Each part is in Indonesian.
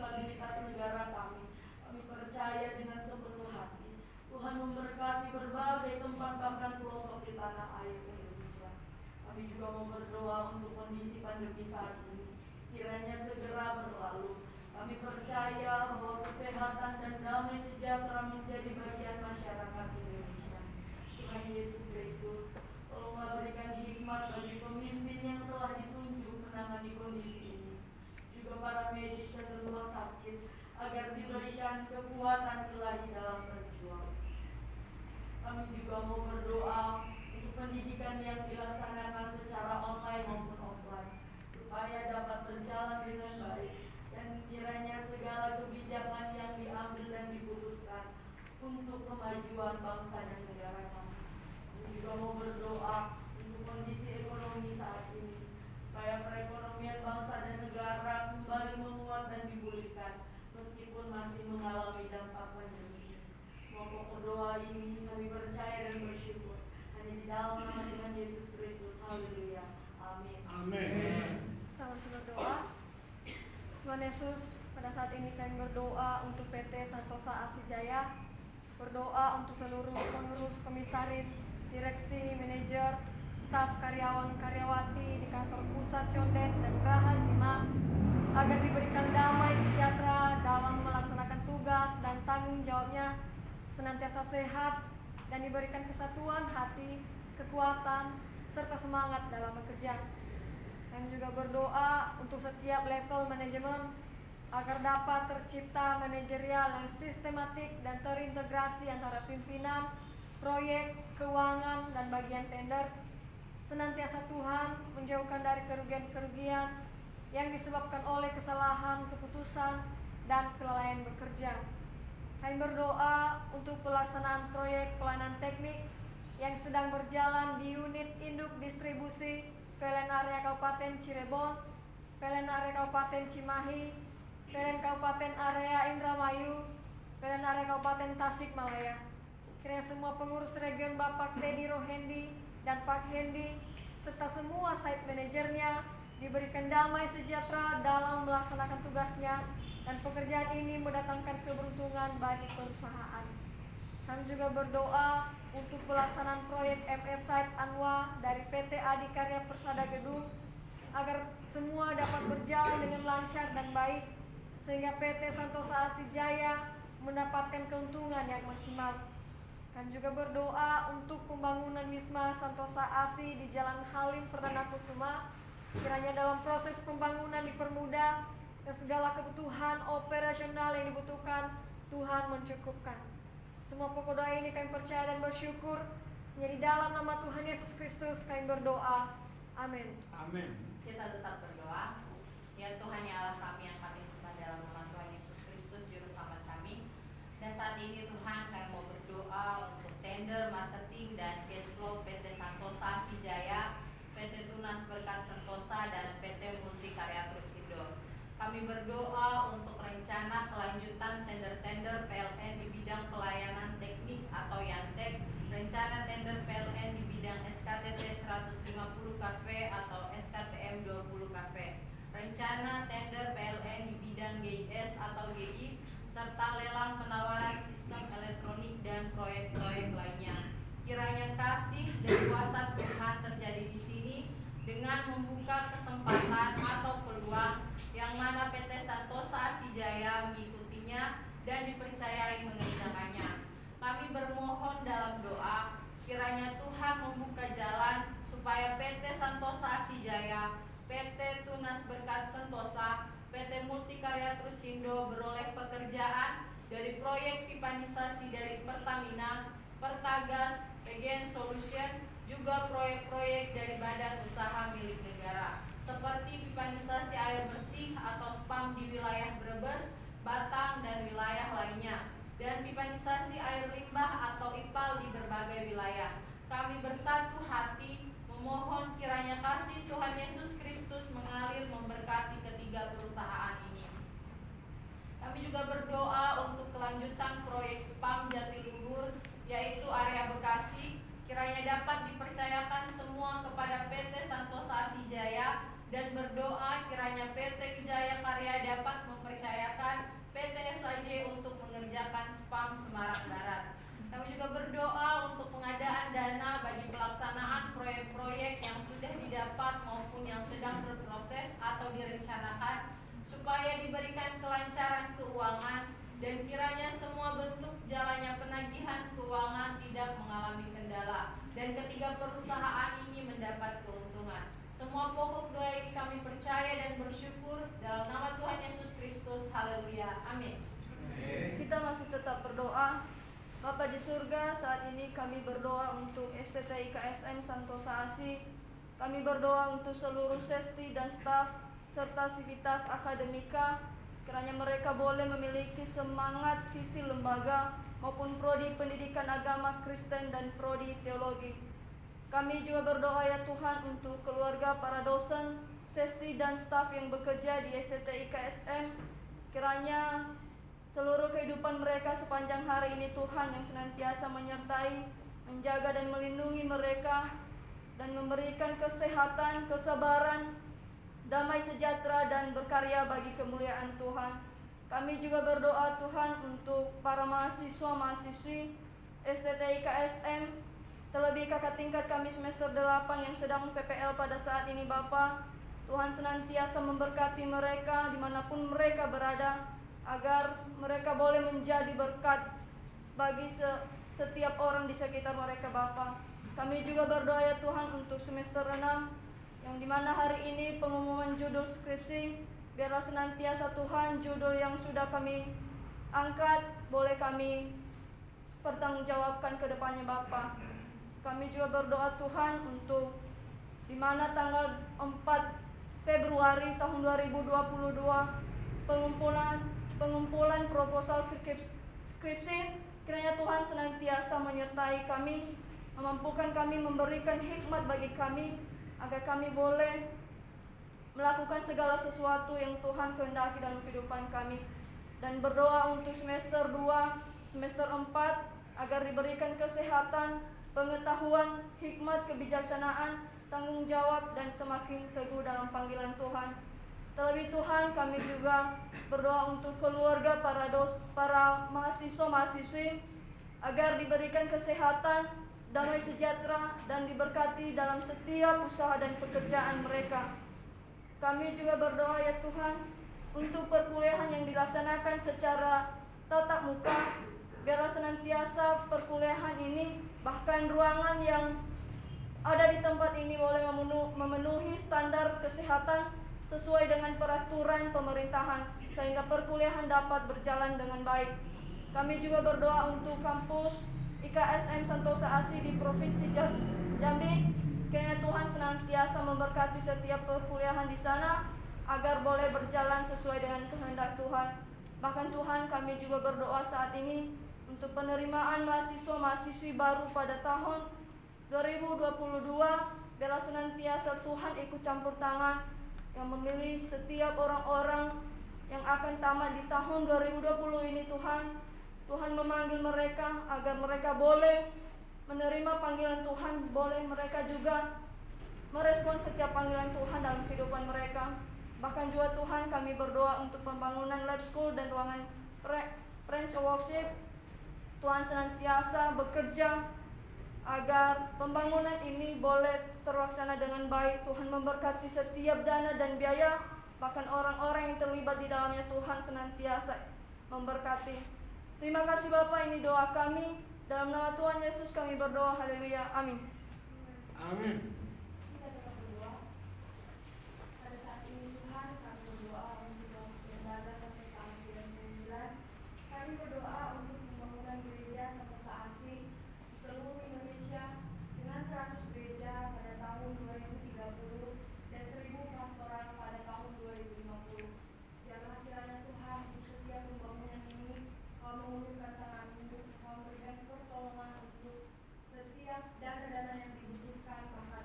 stabilitas negara kami. Kami percaya dengan sepenuh hati Tuhan memberkati berbagai tempat bahkan pelosok di tanah air Indonesia. Kami juga mau berdoa untuk kondisi pandemi saat ini, kiranya segera berlalu. Kami percaya bahwa kesehatan dan damai sejahtera menjadi bagian masyarakat Indonesia. Tuhan Yesus Kristus, tolonglah berikan hikmat bagi pemimpin yang telah ditunjuk menangani kondisi ini, juga para medis dan rumah sakit, agar diberikan kekuatan ilahi dalam berjuang. Kami juga mau berdoa untuk pendidikan yang dilaksanakan secara online maupun offline, supaya dapat berjalan dengan baik, dan kiranya segala kebijakan yang diambil dan diputuskan untuk kemajuan bangsa dan negara kami. Kami juga mau berdoa untuk kondisi ekonomi saat ini, supaya perekonomian bangsa dan negara kembali menguat dan dipulihkan, meskipun masih mengalami dampak pandemi. Semua pokok doa ini kami percaya dan bersyukur hanya di dalam nama Tuhan Yesus Kristus. Haleluya. Amin. Amin. Kita berdoa. Tuhan Yesus, pada saat ini kami berdoa untuk PT Santosa Asijaya, berdoa untuk seluruh pengurus, komisaris, direksi, manajer, staf karyawan-karyawati di kantor pusat Condet dan Geraha Jima, agar diberikan damai sejahtera dalam melaksanakan tugas dan tanggung jawabnya, senantiasa sehat dan diberikan kesatuan hati, kekuatan, serta semangat dalam bekerja. Kami juga berdoa untuk setiap level manajemen agar dapat tercipta manajerial yang sistematik dan terintegrasi antara pimpinan, proyek, keuangan, dan bagian tender. Senantiasa Tuhan menjauhkan dari kerugian-kerugian yang disebabkan oleh kesalahan keputusan dan kelalaian bekerja. Kami berdoa untuk pelaksanaan proyek pelayanan teknik yang sedang berjalan di unit induk distribusi PLN Area Kabupaten Cirebon, PLN Area Kabupaten Cimahi, PLN Kabupaten Area Indramayu, PLN Area Kabupaten Tasikmalaya. Kiranya semua pengurus region Bapak Teddy Rohendi dan Pak Hendi serta semua site manajernya diberikan damai sejahtera dalam melaksanakan tugasnya, dan pekerjaan ini mendatangkan keberuntungan bagi perusahaan. Kami juga berdoa untuk pelaksanaan proyek MS Site Anwa dari PT Adikarya Persada Gedung, agar semua dapat berjalan dengan lancar dan baik, sehingga PT Santosa Asijaya mendapatkan keuntungan yang maksimal. Kami juga berdoa untuk pembangunan Wisma Santosa Asi di Jalan Halim Perdana Kusuma, kiranya dalam proses pembangunan dipermudah dan segala kebutuhan operasional yang dibutuhkan Tuhan mencukupkan. Semua pokok doa ini kami percaya dan bersyukur menjadi dalam nama Tuhan Yesus Kristus kami berdoa. Amin. Amin. Kita tetap berdoa. Ya Tuhan, ya Allah kami yang kami sembah dalam nama Tuhan Yesus Kristus Juru Selamat kami. Dan saat ini Tuhan kami mau berdoa untuk tender, marketing, dan cash flow PT Santosa Asijaya, PT Tunas Berkat Sentosa, dan PT Multikarya Trusindo. Kami berdoa untuk rencana kelanjutan tender-tender PLN di bidang pelayanan teknik atau YANTEK, rencana tender PLN di bidang SKTT 150 KV atau SKTM 20 KV, rencana tender PLN di bidang GIS atau GI, serta lelang penawaran sistem elektronik dan proyek-proyek lainnya. Kiranya kasih dan kuasa Tuhan terjadi di sini dengan membuka kesempatan atau peluang yang mana PT Santosa Asijaya mengikutinya dan dipercayai mengerjakannya. Kami bermohon dalam doa, kiranya Tuhan membuka jalan supaya PT Santosa Asijaya, PT Tunas Berkat Sentosa, PT Multikarya Trusindo beroleh pekerjaan dari proyek pipanisasi dari Pertamina, Pertagas, PGN Solution, juga proyek-proyek dari badan usaha milik negara seperti pipanisasi air bersih atau SPAM di wilayah Brebes, Batang, dan wilayah lainnya, dan pipanisasi air limbah atau IPAL di berbagai wilayah. Kami bersatu hati memohon kiranya kasih Tuhan Yesus Kristus mengalir memberkati ketiga perusahaan ini. Kami juga berdoa untuk kelanjutan proyek SPAM Jatiluhur, yaitu area Bekasi, kiranya dapat dipercayakan semua kepada PT Santosa Asijaya, dan berdoa kiranya PT Wijaya Karya dapat mempercayakan Semua pokok doa ini kami percaya dan bersyukur dalam nama Tuhan Yesus Kristus. Haleluya. Amin. Kita masih tetap berdoa. Bapa di surga, saat ini kami berdoa untuk STT IKSM Santosa Asi. Kami berdoa untuk seluruh sesti dan staf serta sivitas akademika, kiranya mereka boleh memiliki semangat visi lembaga maupun prodi pendidikan agama Kristen dan prodi teologi. Kami juga berdoa ya Tuhan untuk keluarga para dosen, sesti dan staf yang bekerja di STT IKSM. Kiranya seluruh kehidupan mereka sepanjang hari ini Tuhan yang senantiasa menyertai, menjaga dan melindungi mereka dan memberikan kesehatan, kesabaran, damai sejahtera dan berkarya bagi kemuliaan Tuhan. Kami juga berdoa Tuhan untuk para mahasiswa-mahasiswi STT IKSM, terlebih kakak tingkat kami semester 8 yang sedang PPL pada saat ini Bapa. Tuhan senantiasa memberkati mereka dimanapun mereka berada, agar mereka boleh menjadi berkat bagi setiap orang di sekitar mereka Bapa. Kami juga berdoa ya Tuhan untuk semester 6 yang dimana hari ini pengumuman judul skripsi, biarlah senantiasa Tuhan judul yang sudah kami angkat boleh kami pertanggungjawabkan ke depannya Bapa. Kami juga berdoa Tuhan untuk dimana tanggal 4 Februari tahun 2022 pengumpulan proposal skripsi, kiranya Tuhan senantiasa menyertai kami, memampukan kami, memberikan hikmat bagi kami, agar kami boleh melakukan segala sesuatu yang Tuhan kehendaki dalam kehidupan kami. Dan berdoa untuk semester 2, semester 4, agar diberikan kesehatan, pengetahuan, hikmat, kebijaksanaan, tanggung jawab, dan semakin teguh dalam panggilan Tuhan. Terlebih Tuhan, kami juga berdoa untuk keluarga para mahasiswa-mahasiswi, agar diberikan kesehatan, damai sejahtera, dan diberkati dalam setiap usaha dan pekerjaan mereka. Kami juga berdoa ya Tuhan untuk perkuliahan yang dilaksanakan secara tatap muka, biarlah senantiasa perkuliahan ini, bahkan ruangan yang ada di tempat ini boleh memenuhi standar kesehatan sesuai dengan peraturan pemerintahan, sehingga perkuliahan dapat berjalan dengan baik. Kami juga berdoa untuk kampus IKSM Santosa Asi di Provinsi Jambi, kiranya Tuhan senantiasa memberkati setiap perkuliahan di sana, agar boleh berjalan sesuai dengan kehendak Tuhan. Bahkan Tuhan, kami juga berdoa saat ini untuk penerimaan mahasiswa-mahasiswi baru pada tahun 2022, biarlah senantiasa Tuhan ikut campur tangan yang memilih setiap orang-orang yang akan tamat di tahun 2020 ini Tuhan. Tuhan memanggil mereka agar mereka boleh menerima panggilan Tuhan, boleh mereka juga merespon setiap panggilan Tuhan dalam kehidupan mereka. Bahkan juga Tuhan, kami berdoa untuk pembangunan lab school dan ruangan Friends of Worship. Tuhan senantiasa bekerja agar pembangunan ini boleh terlaksana dengan baik. Tuhan memberkati setiap dana dan biaya, bahkan orang-orang yang terlibat di dalamnya. Tuhan senantiasa memberkati. Terima kasih Bapa, ini doa kami. Dalam nama Tuhan Yesus kami berdoa. Haleluya. Amin. Amin. Kita tetap berdoa. Pada saat ini Tuhan, kami berdoa untuk lembaga Santosa Asi dan Pembimbingan. Kami berdoa untuk pembangunan gereja Santosa Asi di seluruh Indonesia dengan 100 gereja pada tahun 2030 dan 1000 pastoral pada tahun 2050. Biarlah kiranya Tuhan untuk setiap pembangunan ini Kau mengulurkan tangan-Mu, Kau memberikan pertolongan untuk setiap dana-dana yang dibutuhkan, bahkan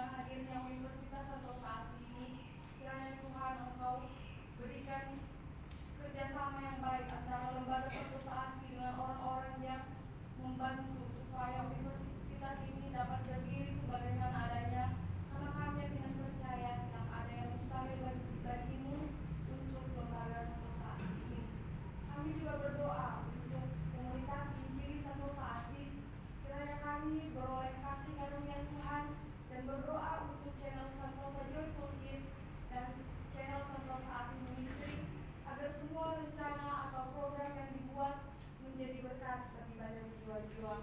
dengan hadirnya Universitas Santosa Asih ini, kiranya Tuhan Engkau berikan kerjasama yang baik antara lembaga Santosa Asih dengan orang-orang yang membantu supaya universitas ini dapat berdiri sebagaimana adanya, karena kami yakin percaya yang ada yang mustahil bagimu untuk lembaga Santosa Asih ini. Kami juga berdoa untuk komunitas Injili Santosa Asih, kiranya kami beroleh kasih karunia Tuhan dan berdoa untuk channel Santosa Joyful Kids dan channel Santosa Asih Ministry agar semua rencana atau program yang dibuat menjadi berkat bagi banyak jiwa-jiwa.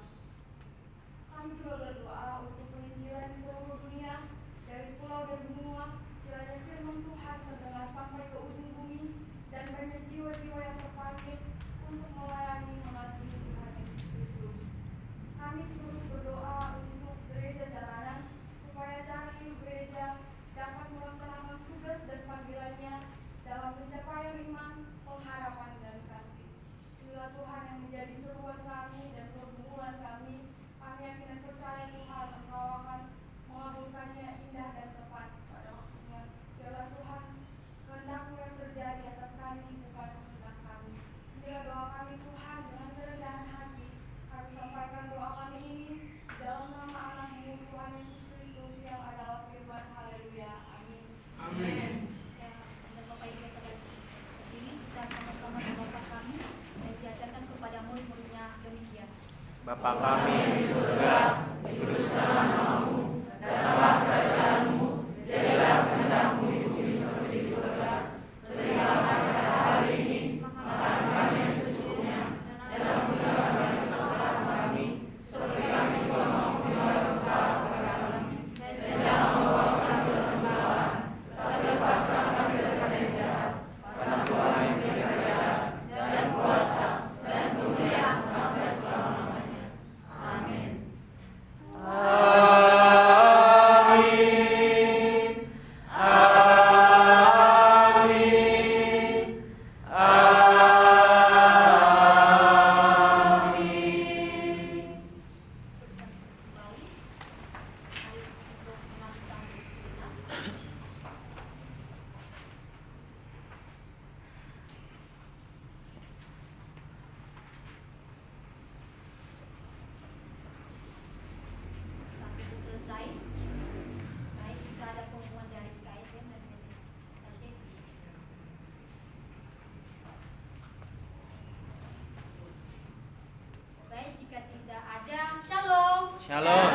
Kami juga berdoa untuk penginjilan di seluruh dunia, dari pulau dan benua, kiranya firman Tuhan terdengar sampai ke ujung bumi dan banyak jiwa-jiwa yang terpanggil untuk melayani mengasihi Tuhan Yesus Kristus. Kami terus berdoa untuk gereja jalanan supaya jari gereja dapat melaksanakan tugas dan panggilannya dalam pencapaian iman, pengharapan dan kasih. Inilah Tuhan yang menjadi seruan kami dan pergumulan kami. Kami yakin dan percaya Tuhan Engkau akan mengabulkannya indah dan tepat pada waktunya. Biarlah Tuhan kehendak-Mu yang terjadi atas kami, bukan kehendak kami. Inilah doa kami Tuhan, dengan kerendahan hati kami sampaikan doa kami ini dalam nama Anak-Mu Tuhan Yesus Kristus yang adalah firman. Haleluya. Amin. Amin. Ya, dan Bapak Ibu saudara sekalian, kita sama-sama berdoa kami dan diajarkan kepada murid-muridnya demikian. Bapa kami yang di surga, dikuduskanlah nama-Mu, datanglah kerajaan-Mu, jadilah kehendak-Mu di bumi seperti di surga. Berikanlah pada hari ini makanan kami yang secukupnya, dan ampunilah kesalahan kami, seperti kami juga mengampuni orang bersalah kepada kami. Dan jangan membawa kami dalam pencobaan, tapi lepaskan kami daripada yang jahat. Karena Tuhan yang punya kerajaan dan kuasa dan kemuliaan sampai selama-lamanya. Amin. Kembali, mari untuk mengambil kita. Sampai itu selesai. Baik, jika ada pengumuman dari KSM dan saja. Baik, jika tidak ada, shalom. Shalom.